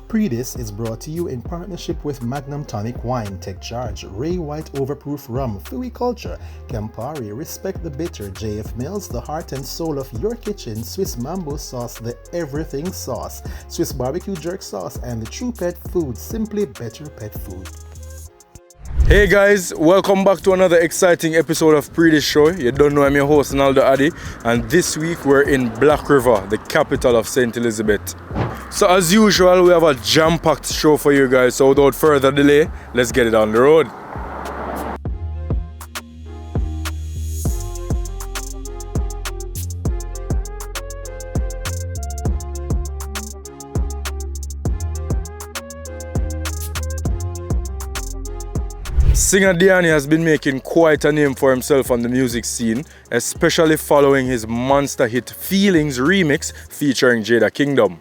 Pree Dis is brought to you in partnership with Magnum Tonic Wine, Take Charge, Ray White Overproof Rum, Fyah Culture, Campari, Respect the Bitter, JF Mills, the heart and soul of your kitchen, Swiss Mambo Sauce, the Everything Sauce, Swiss Barbecue Jerk Sauce, and the True Pet Food, Simply Better Pet Food. Hey guys, welcome back to another exciting episode of Pree Dis Show. You don't know I'm your host Naldo Addi, and this week we're in Black River, the capital of St. Elizabeth. So as usual, we have a jam-packed show for you guys, so without further delay, let's get it on the road. Singer Diani has been making quite a name for himself on the music scene, especially following his monster hit Feelings remix featuring Jada Kingdom.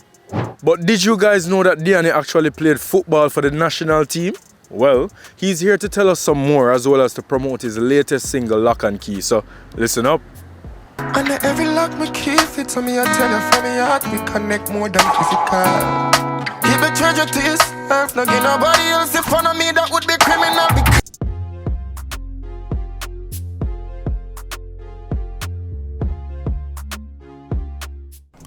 But did you guys know that Diani actually played football for the national team? Well, he's here to tell us some more as well as to promote his latest single Lock and Key, so listen up. And every lock me key fit to me, I tell you from me heart we connect more than physical. Keep a treasure to yourself, not get nobody else in front of me, that would be criminal.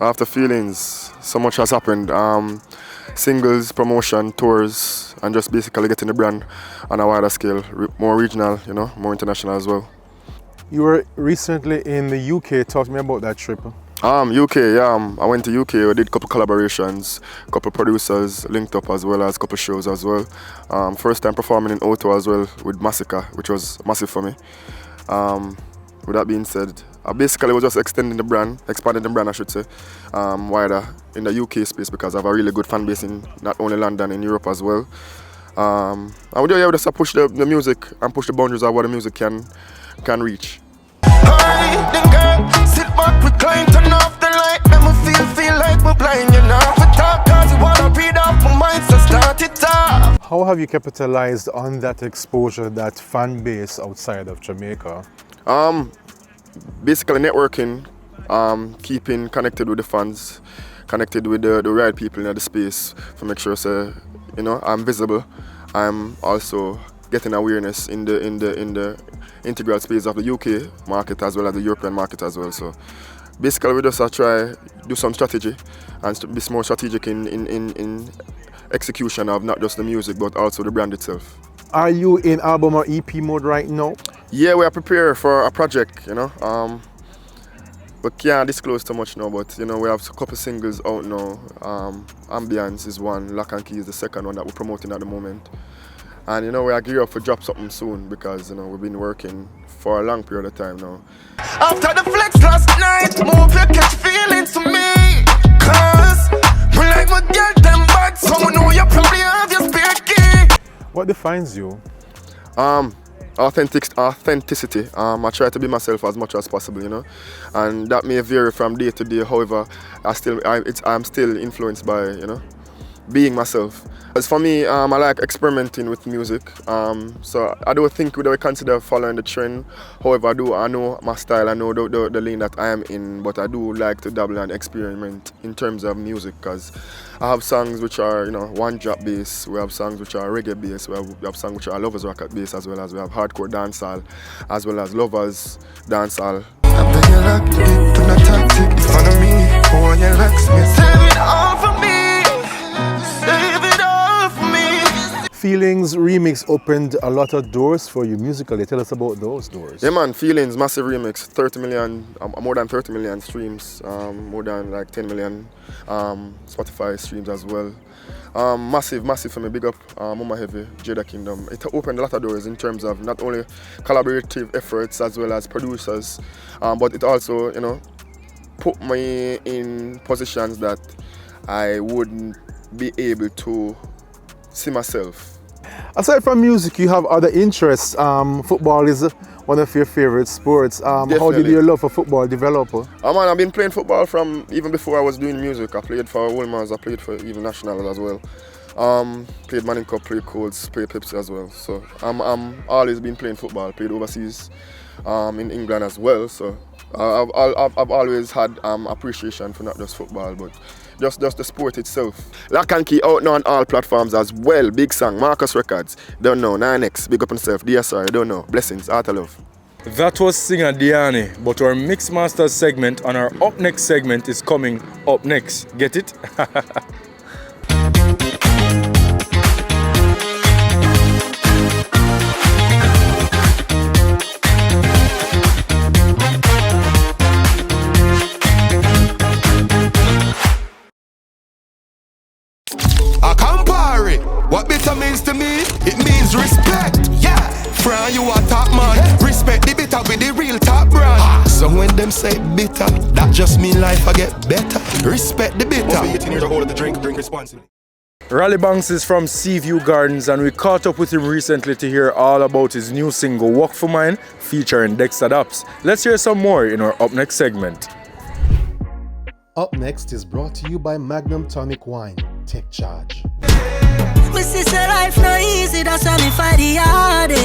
After Feelings, so much has happened. Singles, promotion, tours, and just basically getting the brand on a wider scale, more regional, more international as well. You were recently in the UK. Talk to me about that trip. UK, yeah. I went to UK. We did a couple collaborations, couple producers linked up as well as couple shows as well. First time performing in Otto as well with Massacre, which was massive for me. With that being said, I basically was just expanding the brand, I should say, wider in the UK space because I have a really good fan base in not only London, in Europe as well. I would be able to push the music and push the boundaries of what the music can reach. Alright, then girl, sit back, recline, turn off the light, let me feel like we're blind, you know. For talk, cause you wanna read off my mind, so start it up. How have you capitalized on that exposure, that fan base outside of Jamaica? Basically networking, keeping connected with the fans, connected with the right people in the space to make sure I'm visible. I'm also getting awareness in the integral space of the UK market as well as the European market as well. So basically we just try do some strategy and be more strategic in execution of not just the music but also the brand itself. Are you in album or EP mode right now? Yeah, we are prepared for a project, We can't disclose too much now, but we have a couple singles out now. Ambience is one, Lock and Key is the second one that we're promoting at the moment. And we are geared up for drop something soon because we've been working for a long period of time now. After the flex last night, move your catch feelings to me. Cause we like my girl them bad, so we know you probably have your spare key. What defines you? Authenticity. I try to be myself as much as possible, and that may vary from day to day. However, I'm still influenced by, being myself. As for me, I like experimenting with music. So I don't think we would consider following the trend. However, I know my style. I know the lane that I am in, but I do like to dabble and experiment in terms of music because I have songs which are, one drop bass. We have songs which are reggae bass. We have songs which are lovers rock bass, as well as we have hardcore dancehall, as well as lovers dancehall. Feelings remix opened a lot of doors for you musically. Tell us about those doors. Yeah man, Feelings, massive remix, 30 million, more than 30 million streams, more than like 10 million Spotify streams as well. Massive for me, big up Mama Heavy, Jada Kingdom. It opened a lot of doors in terms of not only collaborative efforts as well as producers, but it also, put me in positions that I wouldn't be able to see myself. Aside from music, you have other interests. Football is one of your favorite sports. How did your love for football develop? I've been playing football from even before I was doing music. I played for Wolmers, I played for even nationals as well. Played Manning Cup, played Colts, played Pepsi as well. So I'm always been playing football. Played overseas in England as well. So I've always had appreciation for not just football, but just the sport itself. Lock and Key out now on all platforms as well. Big song, Marcus Records. Don't know, 9X, big up on yourself. DSR, don't know. Blessings, Art of Love. That was singer Diani, but our Mixmasters segment and our Up Next segment is coming up next. Get it? A Campari, what bitter means to me, it means respect. Yeah, Fran, you a top man. Respect the bitter with the real top brand. So when them say bitter, that just mean life I get better. Respect the bitter. 18 years old, the drink responsibly. Raleigh Banks is from Seaview Gardens, and we caught up with him recently to hear all about his new single Wuk Fi Mine featuring Dexta Daps. Let's hear some more in our Up Next segment. Up Next is brought to you by Magnum Tonic Wine. Take charge. My sister life no easy, that's why me fight the hardest.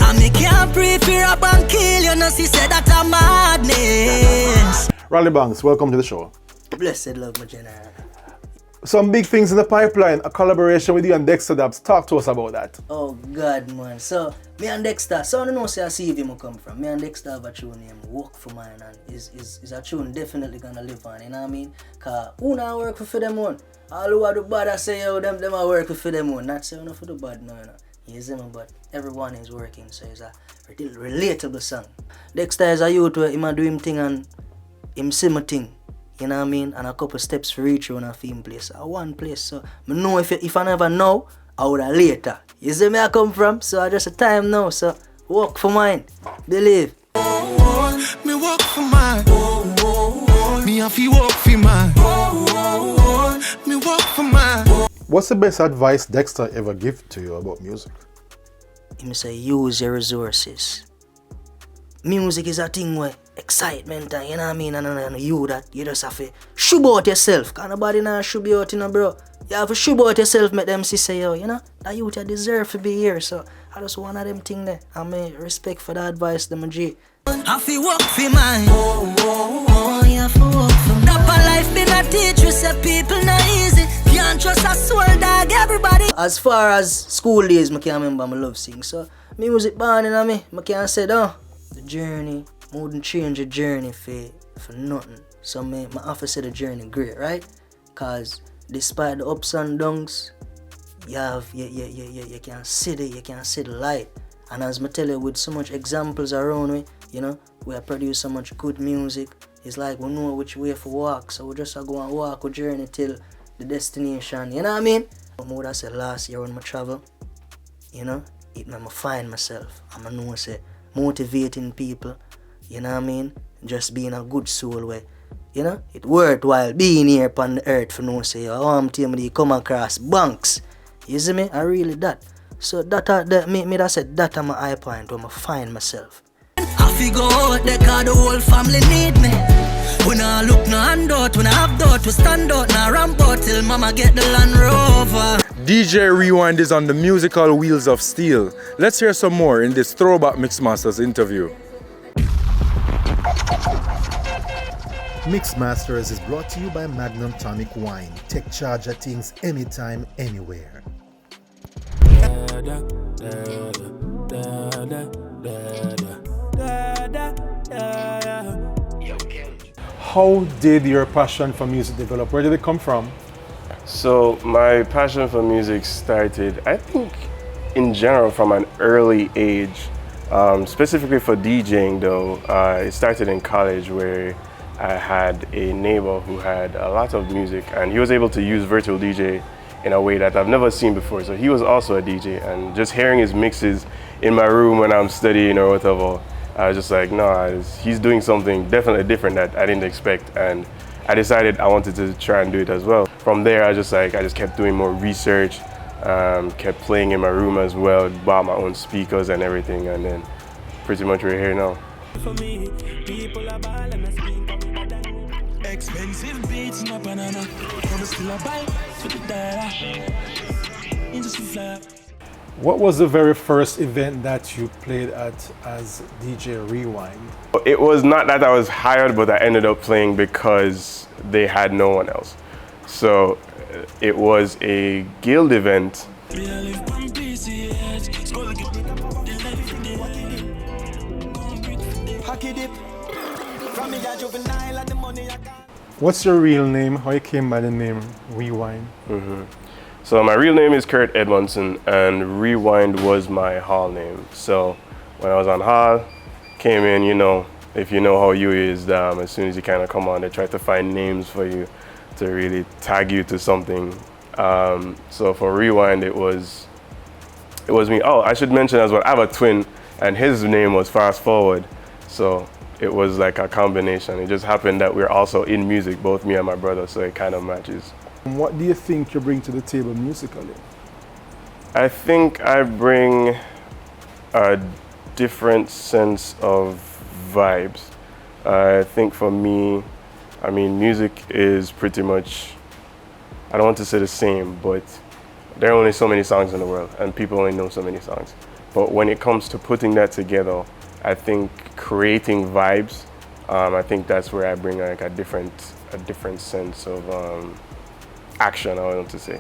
And me can't prepare up and kill you, no she said that a madness. Raleigh Banks, welcome to the show. Blessed love, my general. Some big things in the pipeline, a collaboration with you and Dexta Daps. Talk to us about that. Oh God, man. So me and Dexta, so I don't know say I see where I come from. Me and Dexta have a tune named Wuk Fi Mine, and is a tune definitely gonna live on, you know what I mean? Cause who not work for them one? All who are the bad I say yo, them are working for them one. Not saying for the bad no, you know. You see me, but everyone is working, so it's a relatable song. Dexta is a youth where him a do him thing and him see my thing. You know what I mean? And a couple steps for reach you in a film place. One place. So I know if I never know, I would have later. You see me I come from? So I just a time now. So Wuk Fi Mine. Believe. Me Wuk Fi Mine. Me have to Wuk Fi Mine. Me Wuk Fi Mine. What's the best advice Dexta ever give to you about music? He say use your resources. Music is a thing where excitement and you know what I mean, and you just have to shove out yourself. Cause nobody nah shove you out, you know, bro. You have to shove out yourself, make them see say yo, you know, that youth deserve to be here. So I just one of them thing there. I may respect for the advice, them G. I feel Wuk Fi Mine. You have to Wuk Fi Mine. Proper life been a teach you say people not easy. Can't trust a soul dog, everybody. As far as school days, I can't remember my love sing. So music born in me, I can't say the journey. I wouldn't change the journey for nothing. So my officer the journey great, right? Cause despite the ups and downs, you can see the light. And as I tell you, with so much examples around me, you know, we produce so much good music. It's like we know which way to walk, so we just go and walk a journey till the destination. You know what I mean? I would have said last year when I travel, you know, it made me find myself. I'm know say motivating people. You know what I mean? Just being a good soul where, you know, it worthwhile being here upon the earth for no say, oh, I'm telling you, come across banks. You see me? I really that. So that me that said that I'm a high point where I find myself. I figure out that the whole family need me. When I look no handout, when I have doubt, we stand out, now ramp out till mama get the Land Rover. DJ Rewind is on the musical wheels of steel. Let's hear some more in this Throwback Mixmasters interview. Mixmasters is brought to you by Magnum Tonic Wine. Take charge of things anytime, anywhere. How did your passion for music develop? Where did it come from? So my passion for music started, I think, in general from an early age. Specifically for DJing though, it started in college where I had a neighbor who had a lot of music and he was able to use virtual DJ in a way that I've never seen before. So he was also a DJ, and just hearing his mixes in my room when I'm studying or whatever, I was just like, no, he's doing something definitely different that I didn't expect. And I decided I wanted to try and do it as well. From there, I just kept doing more research, kept playing in my room as well, bought my own speakers and everything, and then pretty much we're here now. For me, people are ball and I speak expensive beats, no banana. I'm still a buy to the data. Industry fly. What was the very first event that you played at as DJ Rewind? It was not that I was hired, but I ended up playing because they had no one else. So it was a guild event. What's your real name? How you came by the name Rewind? So my real name is Kurt Edmondson, and Rewind was my hall name. So when I was on hall, came in, you know, if you know how you is, as soon as you kind of come on, they try to find names for you to really tag you to something. So for Rewind, it was me. Oh, I should mention as well, I have a twin, and his name was Fast Forward. So it was like a combination. It just happened that we're also in music, both me and my brother, so it kind of matches. What do you think you bring to the table musically? I think I bring a different sense of vibes. I think for me, I mean, music is pretty much, I don't want to say the same, but there are only so many songs in the world, and people only know so many songs. But when it comes to putting that together, I think creating vibes, I think that's where I bring like a different sense of action, I want to say.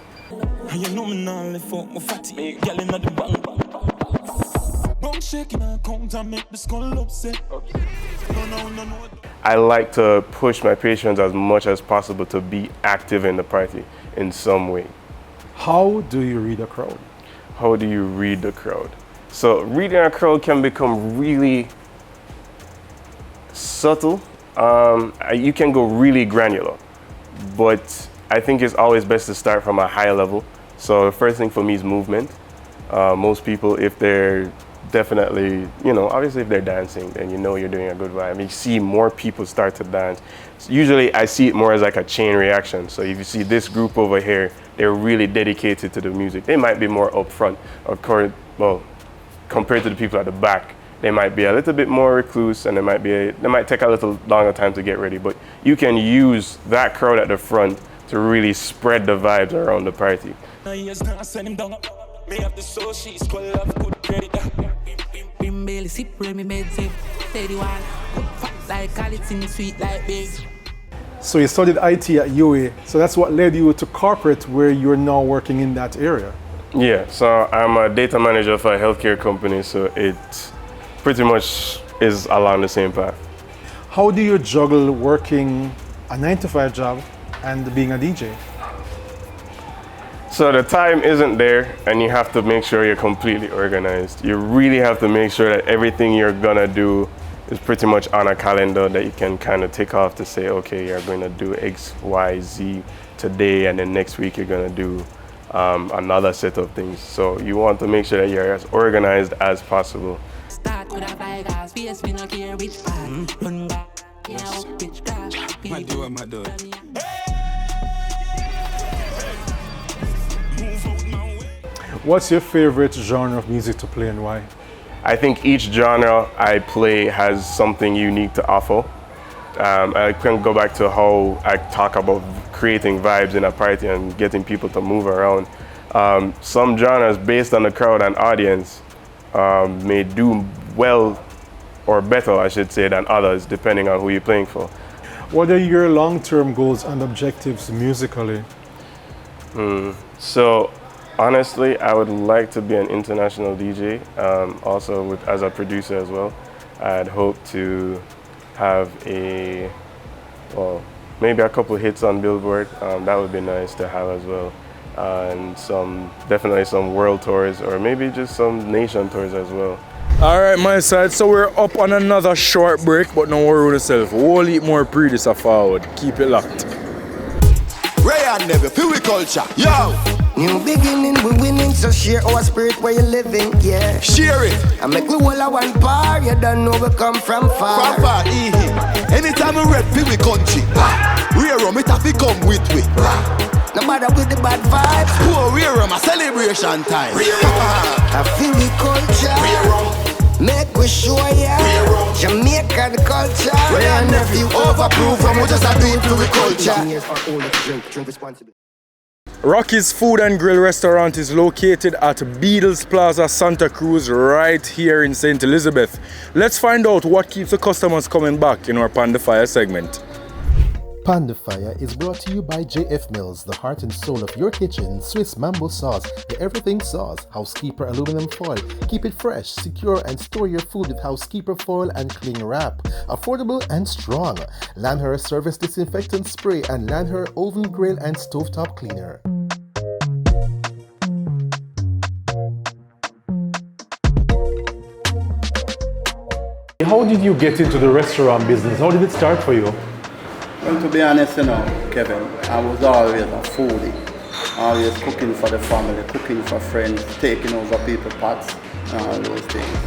I like to push my patrons as much as possible to be active in the party in some way. How do you read a crowd? How do you read the crowd? So reading a crowd can become really subtle. You can go really granular, but I think it's always best to start from a high level. So the first thing for me is movement. Most people, if they're definitely, you know, obviously if they're dancing, then you know you're doing a good vibe. I mean, you see more people start to dance. So usually I see it more as like a chain reaction. So if you see this group over here, they're really dedicated to the music. They might be more upfront, compared to the people at the back. They might be a little bit more recluse, and they might take a little longer time to get ready. But you can use that crowd at the front to really spread the vibes around the party. So you studied IT at UA, so that's what led you to corporate, where you're now working in that area. Yeah, so I'm a data manager for a healthcare company, so it pretty much is along the same path. How do you juggle working a 9-to-5 job and being a DJ? So the time isn't there, and you have to make sure you're completely organized. You really have to make sure that everything you're gonna do is pretty much on a calendar that you can kind of tick off to say, okay, you're going to do X, Y, Z today, and then next week you're going to do another set of things. So you want to make sure that you're as organized as possible. Start with a Fyah, space me no care which part. Run back, you know, bitch crash. What's your favorite genre of music to play and why? I think each genre I play has something unique to offer. I can go back to how I talk about creating vibes in a party and getting people to move around. Some genres, based on the crowd and audience, may do well or better, I should say, than others, depending on who you're playing for. What are your long-term goals and objectives musically? So, honestly, I would like to be an international DJ, also as a producer as well. I'd hope to have maybe a couple hits on Billboard. That would be nice to have as well. And definitely some world tours, or maybe just some nation tours as well. All right, my side, so we're up on another short break, but don't worry with yourself. We'll eat more Pree Dis forward. Keep it locked. Ray and never feel we culture. Yo! New beginning, we winning, so share our spirit where you're living, yeah. Share it! I make we all a one par, you don't know we come from far. From far, anytime we rap, feel we country. Rear rum, it have to come with we. No matter with the bad vibes. Poor rear rum, a celebration time. I feel the culture. Make we show ya. Jamaica the culture. Ray and nephew overproof, and we just a do it to the culture. Years are old, drink responsibly. Rocky's Food and Grill restaurant is located at Beadles Plaza, Santa Cruz, right here in St. Elizabeth. Let's find out what keeps the customers coming back in our Panda Fyah segment. Panda Fyah is brought to you by JF Mills, the heart and soul of your kitchen. Swiss Mambo sauce, the everything sauce. Housekeeper aluminum foil. Keep it fresh, secure, and store your food with housekeeper foil and cling wrap. Affordable and strong. Landher Service Disinfectant Spray and Landher Oven Grill and Stovetop Cleaner. How did you get into the restaurant business? How did it start for you? Well, to be honest, Kevin, I was always a foodie. Always cooking for the family, cooking for friends, taking over people's pots, and all those things.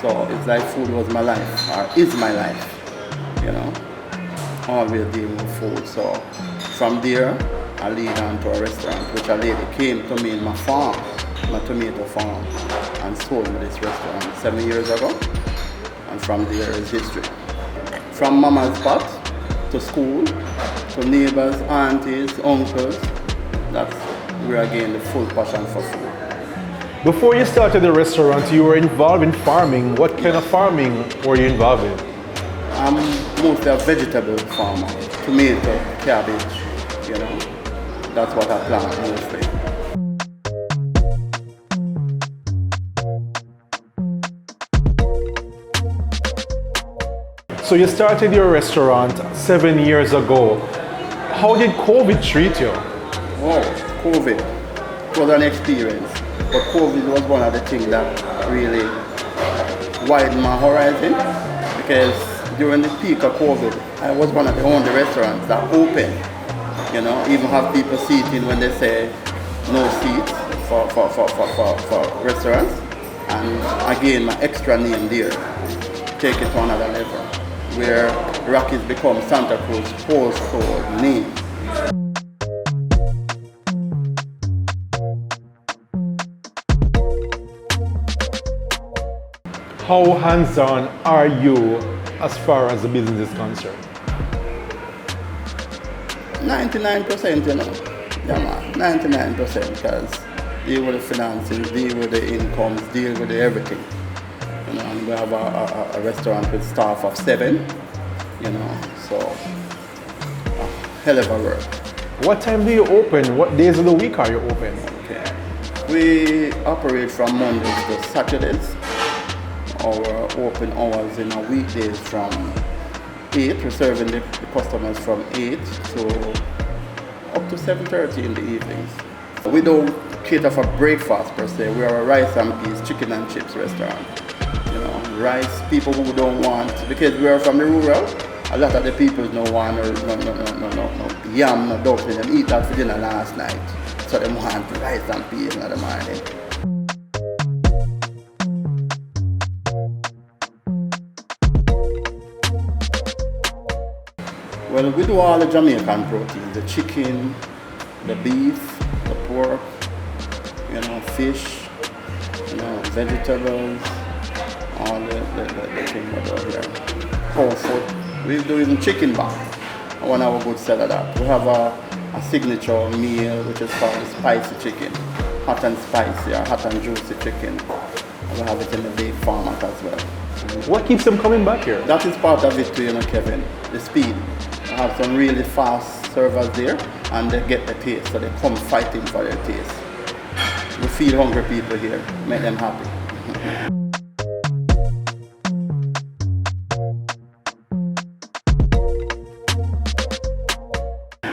So it's like food was my life, or is my life, Always dealing with food. So from there, I lead on to a restaurant, which a lady came to me in my farm, my tomato farm, and sold me this restaurant 7 years ago. And from there is history. From mama's pot, to school, to neighbors, aunties, uncles. That's where I gained the full passion for food. Before you started the restaurant, you were involved in farming. What kind of farming were you involved in? I'm mostly a vegetable farmer. Tomato, cabbage, That's what I plant mostly. So you started your restaurant 7 years ago. How did COVID treat you? Oh, COVID was an experience. But COVID was one of the things that really widened my horizon, because during the peak of COVID, I was one of the only restaurants that opened. Even have people seating when they say no seats for restaurants. And again, my extra name there, take it to another level, where Rocky's become Santa Cruz household name. How hands-on are you as far as the business is concerned? 99%, Yeah, man, 99%, because deal with the finances, deal with the incomes, deal with the everything. And we have a restaurant with staff of 7, so a hell of a work. What time do you open? What days of the week are you open? Okay. We operate from Mondays to Saturdays. Our open hours in our weekdays from 8, we're serving the customers from 8 to up to 7:30 in the evenings. We don't cater for breakfast per se. We are a rice and peas, chicken and chips restaurant. Rice, people who don't want, because we are from the rural, a lot of the people don't want no yam, no dumpling. Them eat that for dinner last night. So they want rice and peas in the morning. Well, we do all the Jamaican protein, the chicken, the beef, the pork, fish, vegetables, all the things we do here. Cow food. We do even chicken back. One of our good seller that. We have a signature meal which is called spicy chicken. Hot and spicy or hot and juicy chicken. We have it in the big format as well. What keeps them coming back here? That is part of it too, Kevin. The speed. I have some really fast servers there and they get the taste, so they come fighting for their taste. We feed hungry people here, make them happy.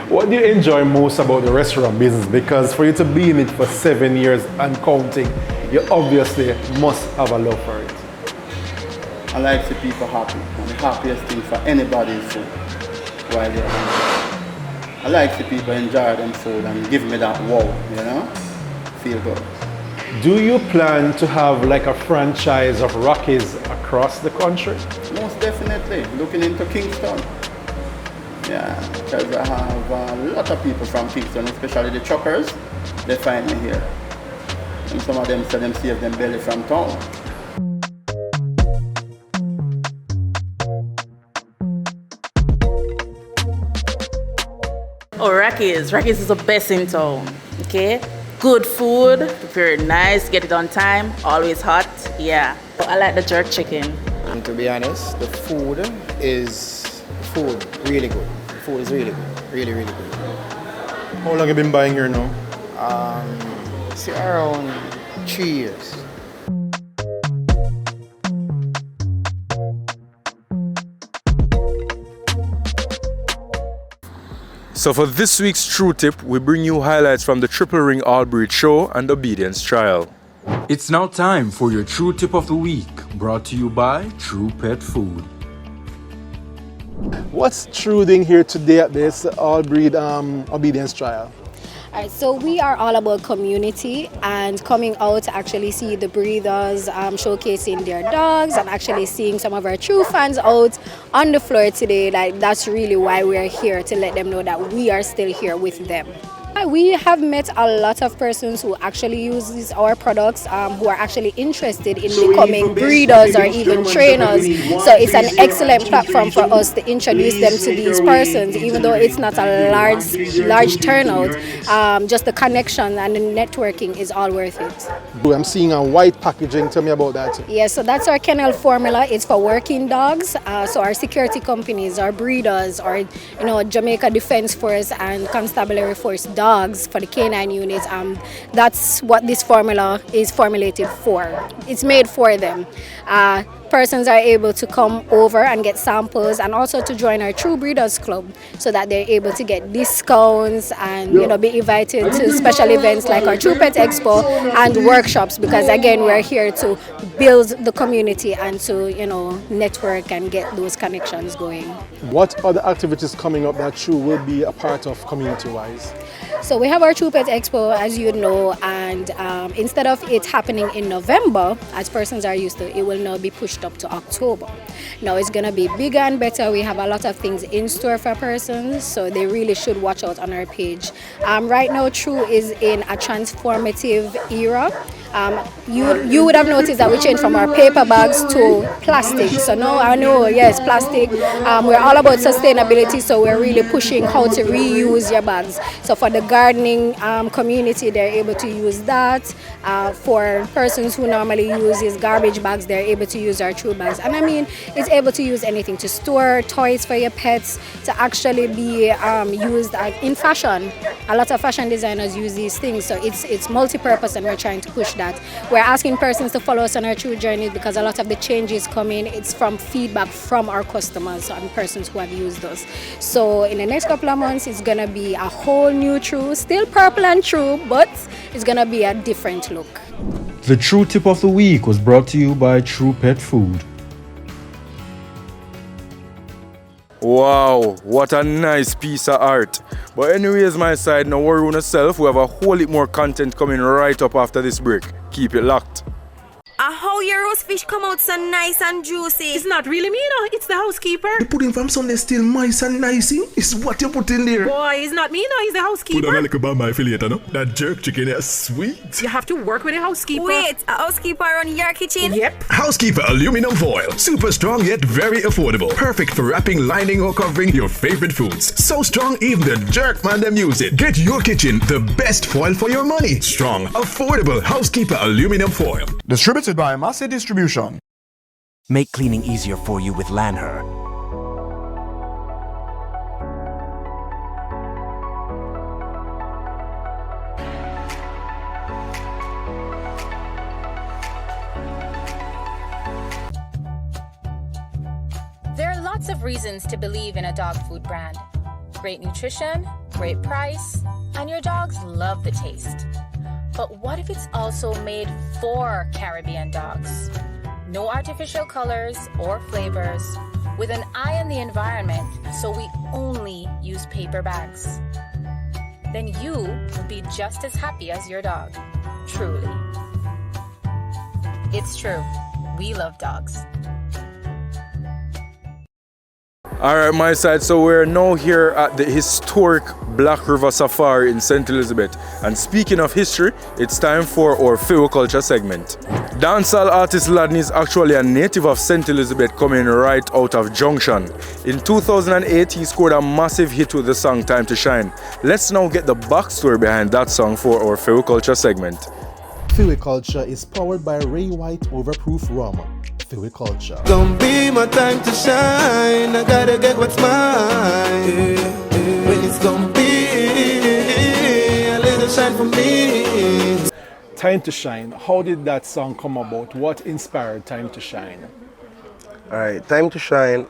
What do you enjoy most about the restaurant business? Because for you to be in it for 7 years and counting, you obviously must have a love for it. I like to see people happy, and the happiest thing for anybody is food while they're hungry. I like to see people enjoy them food and give me that wow, feel good. Do you plan to have like a franchise of Rockies across the country? Most definitely, looking into Kingston. Yeah, because I have a lot of people from Kingston, especially the truckers, they find me here. And some of them say them save them belly from town. Oh, Rockies. Rockies is the best in town. Okay? Good food, prepare it nice, get it on time, always hot. Yeah. I like the jerk chicken. And to be honest, the food really good. The food is really good. Really, really good. How long have you been buying here now? Around 3 years. So for this week's True Tip, we bring you highlights from the Triple Ring All Breed Show and Obedience Trial. It's now time for your True Tip of the Week, brought to you by True Pet Food. What's True doing here today at this All Breed Obedience Trial? Alright, so we are all about community and coming out to actually see the breeders showcasing their dogs and actually seeing some of our true fans out on the floor today. Like, that's really why we're here, to let them know that we are still here with them. We have met a lot of persons who actually use our products, who are actually interested in becoming breeders or even trainers. So it's an excellent platform for us to introduce them to these persons, even though it's not a large turnout. Just the connection and the networking is all worth it. I'm seeing a white packaging. Tell me about that. Yeah, so that's our kennel formula. It's for working dogs. So our security companies, our breeders, our Jamaica Defense Force and Constabulary Force dogs for the canine units. That's what this formula is formulated for. It's made for them. Persons are able to come over and get samples and also to join our True Breeders Club so that they're able to get discounts and be invited to special events like our True Pet Expo and workshops, because again we're here to build the community and to network and get those connections going. What other activities coming up that True will be a part of community-wise? So we have our True Pet Expo, as you know, and instead of it happening in November, as persons are used to, it will now be pushed up to October. Now it's going to be bigger and better. We have a lot of things in store for persons, so they really should watch out on our page. Right now, True is in a transformative era. You would have noticed that we changed from our paper bags to plastic. So now I know, yes, plastic. We're all about sustainability, so we're really pushing how to reuse your bags. So for the gardening community, they're able to use that. For persons who normally use garbage bags, they're able to use our True bags. And I mean, it's able to use anything to store toys for your pets, to actually be used in fashion. A lot of fashion designers use these things, so it's multi-purpose, and we're trying to push that. We're asking persons to follow us on our True journey because a lot of the changes coming, it's from feedback from our customers and persons who have used us. So in the next couple of months, it's gonna be a whole new True, still purple and True, but it's gonna be a different look. The True Tip of the Week was brought to you by True Pet Food. Wow, what a nice piece of art. But anyways, my side, no worry on yourself. We have a whole lot more content coming right up after this break. Keep it locked. How your roast fish come out so nice and juicy? It's not really me, it's the housekeeper. The pudding from Sunday still moist and nicey. It's what you put in there. Boy, it's not me, it's the housekeeper. Put on a little bit my affiliate, no? That jerk chicken is sweet. You have to work with a housekeeper. Wait, a housekeeper on your kitchen? Yep. Housekeeper aluminum foil. Super strong yet very affordable. Perfect for wrapping, lining or covering your favorite foods. So strong even the jerk man them use it. Get your kitchen the best foil for your money. Strong, affordable Housekeeper aluminum foil. Distributed by Massey Distribution. Make cleaning easier for you with Lanher. There are lots of reasons to believe in a dog food brand. Great nutrition, great price, and your dogs love the taste. But what if it's also made for Caribbean dogs? No artificial colors or flavors, with an eye on the environment, so we only use paper bags. Then you will be just as happy as your dog, truly. It's true, we love dogs. Alright, my side, so we're now here at the historic Black River Safari in St. Elizabeth. And speaking of history, it's time for our Fyah Culture segment. Dancehall artist Laden is actually a native of St. Elizabeth, coming right out of Junction. In 2008, he scored a massive hit with the song Time to Shine. Let's now get the backstory behind that song for our Fyah Culture segment. Fyah Culture is powered by Ray White Overproof Rum. Fyah Culture. Gonna be my time to shine. I gotta get what's mine. When it's gonna be a little shine for me. Time to Shine. How did that song come about? What inspired Time to Shine? Alright, Time to Shine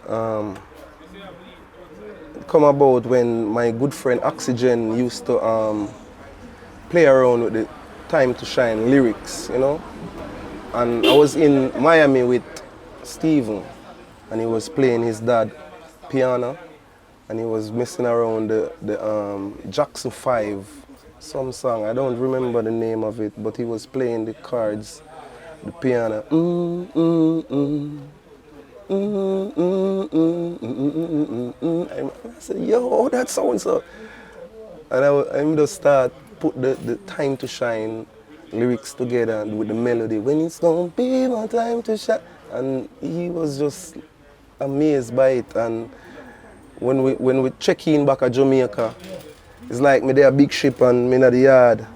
come about when my good friend Oxygen used to play around with the Time to Shine lyrics, you know. And I was in Miami with Steven, and he was playing his dad piano, and he was messing around the Jackson 5, some song. I don't remember the name of it, but he was playing the chords, the piano. I said, yo, that sounds so. And I just start put the Time to Shine lyrics together with the melody. When it's gonna be my time to shine. And he was just amazed by it. And when we check in back at Jamaica, it's like me there a big ship and me in the yard.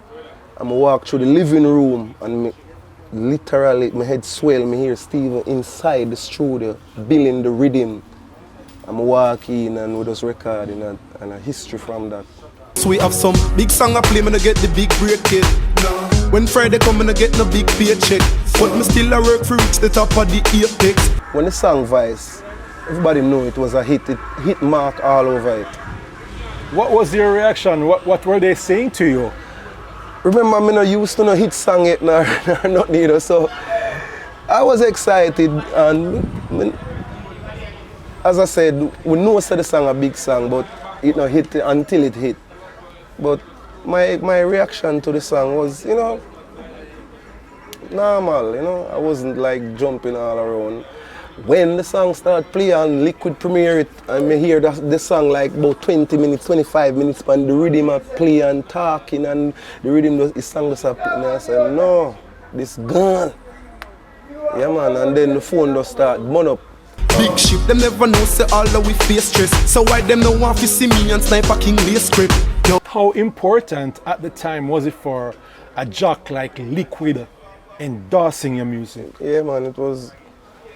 And I walk through the living room and me, literally my head swell. Me hear Steven inside the studio building the rhythm. I'm walking and we just recording and a history from that. So we have some big song I play, me no get the big break kid. When Friday come, me no get no big paycheck. But me still a work for reach the top of the apex. When the song Vice, everybody knew it was a hit. It hit mark all over it. What was your reaction? What were they saying to you? Remember, me no used to no hit song yet, nor nothing either. So I was excited, and as I said, we know that the song a big song, but it no hit until it hit. But my reaction to the song was, you know, normal, you know. I wasn't like jumping all around. When the song started playing and Liquid premiere it, I may hear the song like about 20 minutes, 25 minutes, and the rhythm I play and talking, and the rhythm, the song just happened. And I said, no, this gone. Yeah, man, and then the phone just start burn up. Big ship, them never know, say all that we face stress. So why them no want to see me and Sniper King lay script? How important at the time was it for a jock like Liquid endorsing your music? Yeah, man, it was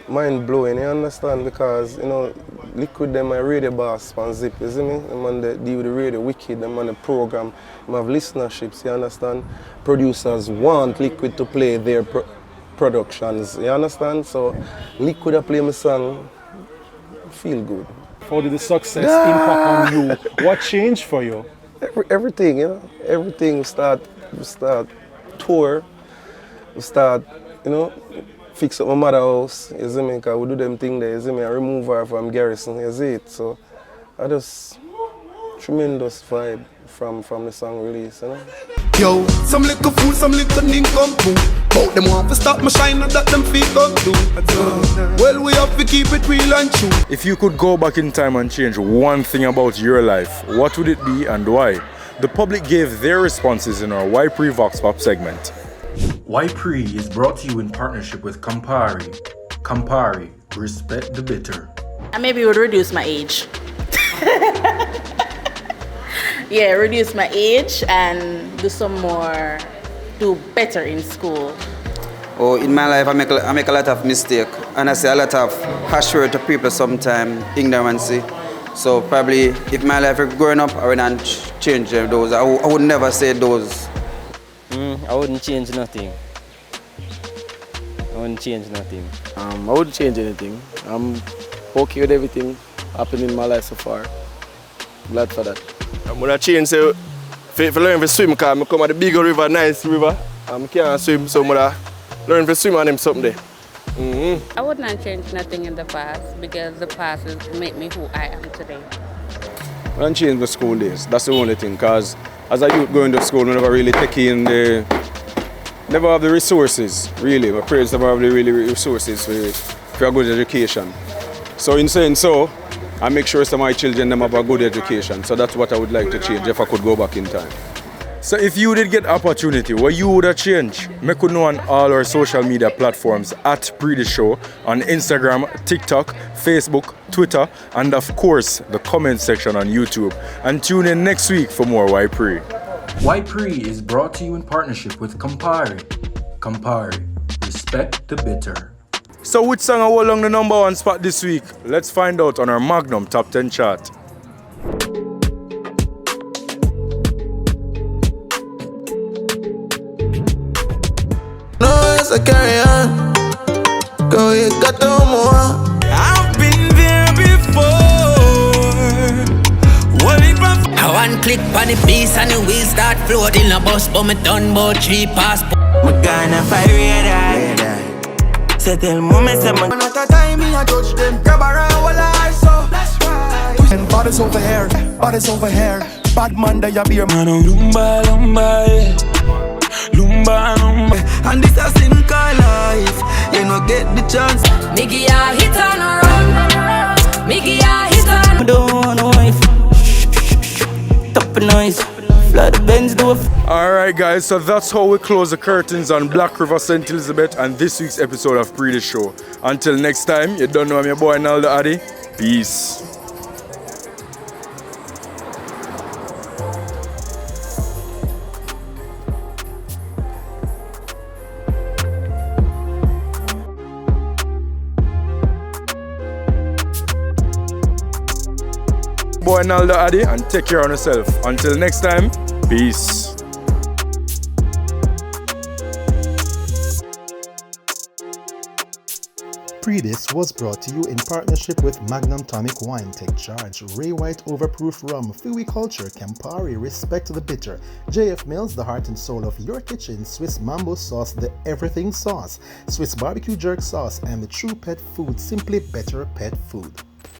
mind-blowing, you understand? Because, you know, Liquid, them are radio boss on Zip, you see me? Them on the deal with the radio Wicked, them on the program. Them have listenerships, you understand? Producers want Liquid to play their productions, you understand? So Liquid to play my song, feel good. How did the success impact on you? What changed for you? Everything, you know, everything. We start tour, we start, you know, fix up my mother's house, you see me, because we do them thing there, you see me, I remove her from Garrison, you see it. So I just, tremendous vibe from the song release, you know. Yo, some little fool, some little nincompoop. Bout them want to stop my shine and that them feet come do. Well, we have to keep it real and true. If you could go back in time and change one thing about your life, what would it be and why? The public gave their responses in our Ypree Vox Pop segment. Ypree is brought to you in partnership with Campari. Campari, respect the bitter. I maybe would reduce my age. Yeah, reduce my age and do better in school. Oh, in my life, I make a lot of mistakes, and I say a lot of harsh words to people sometimes, ignorancy. So probably, if my life is growing up, I wouldn't change those. I would never say those. I wouldn't change nothing. I wouldn't change anything. I'm okay with everything happening in my life so far. Glad for that. I'm gonna change so for learn to swim, because I come at the big river, nice river. I can't swim, so I'm gonna learn to swim on them something. I would not change nothing in the past, because the past has made me who I am today. I don't change the school days. That's the only thing, because as a youth going to school, we never really take in never have the resources, really. My parents never have the really resources for a good education. So in saying so, and make sure some of my children them have a good education. So that's what I would like to change if I could go back in time. So if you did get opportunity, what you would have changed? Make us know on all our social media platforms at Pree Dis Show on Instagram, TikTok, Facebook, Twitter, and of course the comment section on YouTube. And tune in next week for more Ypree. Ypree is brought to you in partnership with Campari. Campari, respect the bitter. So which song are along the #1 spot this week? Let's find out on our Magnum Top 10 chart. I carry on. Go, you got no more. I've been there before. I want click on the beast and the wheels start floating. A bus, but me done about 3 passport. My gonna fire red eye. Say tell mommy, say man. At a time, me a judge them. Grab around while I saw. That's right. And bodies over here, bodies over here. Bad man, they a beer man. Lumba, lumba, yeah. Lumba, lumba. And this a sin called life. You no get the chance. Mickey, I hit on a run. Mickey, I hit on. I don't want no wife. Top noise. Fly the Benz do. Alright guys, so that's how we close the curtains on Black River St. Elizabeth and this week's episode of Pree Dis Show. Until next time, you don't know I'm your boy Naldo Addi. Peace. Boy Naldo Addi, and take care of yourself. Until next time, peace. Pree Dis was brought to you in partnership with Magnum Tonic Wine, Take Charge, Ray White Overproof Rum, Fyah Culture, Campari, Respect the Bitter, JF Mills, the heart and soul of your kitchen, Swiss Mambo Sauce, the everything sauce, Swiss Barbecue Jerk Sauce, and the true pet food, Simply Better Pet Food.